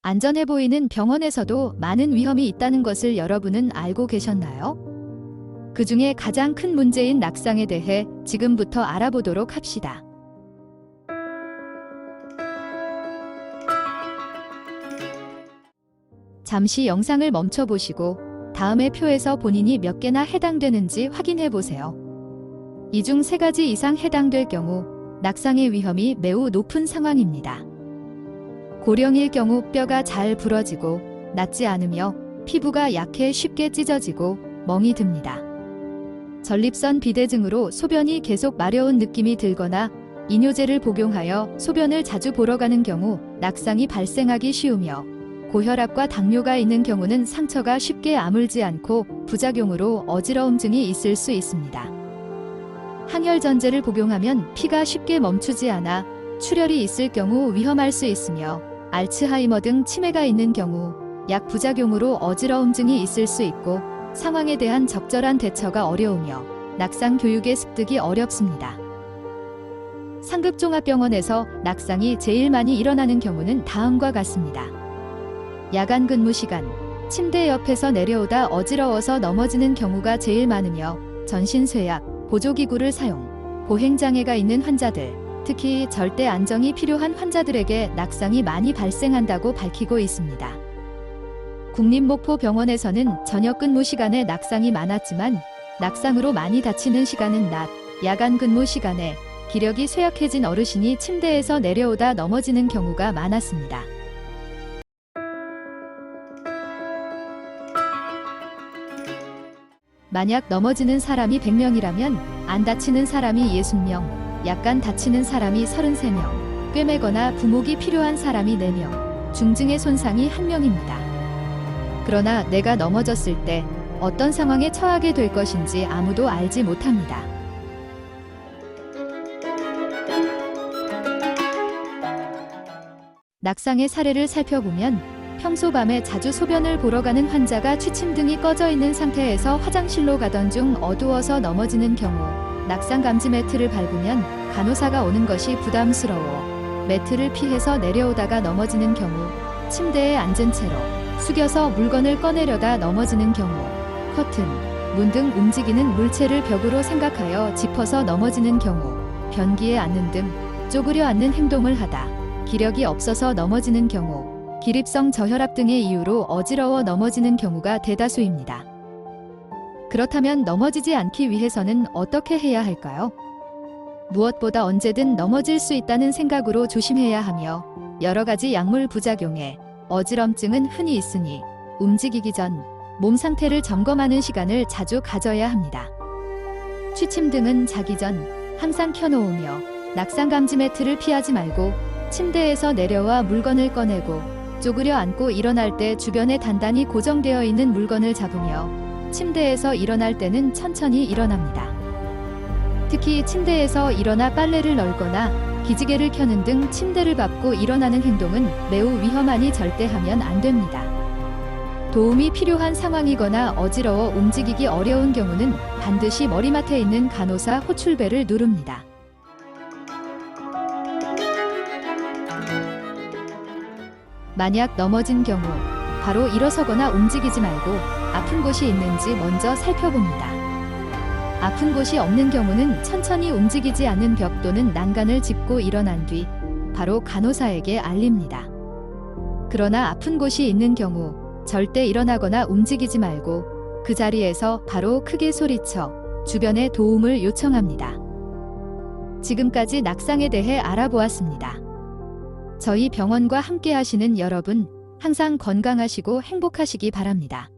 안전해 보이는 병원에서도 많은 위험이 있다는 것을 여러분은 알고 계셨나요? 그 중에 가장 큰 문제인 낙상에 대해 지금부터 알아보도록 합시다. 잠시 영상을 멈춰 보시고 다음의 표에서 본인이 몇 개나 해당되는지 확인해 보세요. 이 중 3가지 이상 해당될 경우 낙상의 위험이 매우 높은 상황입니다. 고령일 경우 뼈가 잘 부러지고 낫지 않으며 피부가 약해 쉽게 찢어지고 멍이 듭니다. 전립선 비대증으로 소변이 계속 마려운 느낌이 들거나 이뇨제를 복용하여 소변을 자주 보러 가는 경우 낙상이 발생하기 쉬우며 고혈압과 당뇨가 있는 경우는 상처가 쉽게 아물지 않고 부작용으로 어지러움증이 있을 수 있습니다. 항혈전제를 복용하면 피가 쉽게 멈추지 않아 출혈이 있을 경우 위험할 수 있으며 알츠하이머 등 치매가 있는 경우 약 부작용으로 어지러움증이 있을 수 있고 상황에 대한 적절한 대처가 어려우며 낙상 교육에 습득이 어렵습니다. 상급종합병원에서 낙상이 제일 많이 일어나는 경우는 다음과 같습니다. 야간 근무 시간, 침대 옆에서 내려오다 어지러워서 넘어지는 경우가 제일 많으며 전신쇠약, 보조기구를 사용, 보행장애가 있는 환자들, 특히 절대 안정이 필요한 환자들에게 낙상이 많이 발생한다고 밝히고 있습니다. 국립목포병원에서는 저녁 근무 시간에 낙상이 많았지만 낙상으로 많이 다치는 시간은 낮, 야간 근무 시간에 기력이 쇠약해진 어르신이 침대에서 내려오다 넘어지는 경우가 많았습니다. 만약 넘어지는 사람이 100명이라면 안 다치는 사람이 60명, 약간 다치는 사람이 33명, 꿰매거나 부목이 필요한 사람이 4명, 중증의 손상이 1명입니다. 그러나 내가 넘어졌을 때 어떤 상황에 처하게 될 것인지 아무도 알지 못합니다. 낙상의 사례를 살펴보면 평소 밤에 자주 소변을 보러 가는 환자가 취침등이 꺼져 있는 상태에서 화장실로 가던 중 어두워서 넘어지는 경우 낙상 감지 매트를 밟으면 간호사가 오는 것이 부담스러워 매트를 피해서 내려오다가 넘어지는 경우 침대에 앉은 채로 숙여서 물건을 꺼내려다 넘어지는 경우 커튼, 문 등 움직이는 물체를 벽으로 생각하여 짚어서 넘어지는 경우 변기에 앉는 등 쪼그려 앉는 행동을 하다 기력이 없어서 넘어지는 경우 기립성 저혈압 등의 이유로 어지러워 넘어지는 경우가 대다수입니다. 그렇다면 넘어지지 않기 위해서는 어떻게 해야 할까요? 무엇보다 언제든 넘어질 수 있다는 생각으로 조심해야 하며 여러 가지 약물 부작용에 어지럼증은 흔히 있으니 움직이기 전 몸 상태를 점검하는 시간을 자주 가져야 합니다. 취침 등은 자기 전 항상 켜놓으며 낙상 감지 매트를 피하지 말고 침대에서 내려와 물건을 꺼내고 쪼그려 앉고 일어날 때 주변에 단단히 고정되어 있는 물건을 잡으며 침대에서 일어날 때는 천천히 일어납니다. 특히 침대에서 일어나 빨래를 널거나 기지개를 켜는 등 침대를 밟고 일어나는 행동은 매우 위험하니 절대 하면 안 됩니다. 도움이 필요한 상황이거나 어지러워 움직이기 어려운 경우는 반드시 머리맡에 있는 간호사 호출벨을 누릅니다. 만약 넘어진 경우 바로 일어서거나 움직이지 말고 아픈 곳이 있는지 먼저 살펴봅니다. 아픈 곳이 없는 경우는 천천히 움직이지 않는 벽 또는 난간을 짚고 일어난 뒤 바로 간호사에게 알립니다. 그러나 아픈 곳이 있는 경우 절대 일어나거나 움직이지 말고 그 자리에서 바로 크게 소리쳐 주변에 도움을 요청합니다. 지금까지 낙상에 대해 알아보았습니다. 저희 병원과 함께 하시는 여러분, 항상 건강하시고 행복하시기 바랍니다.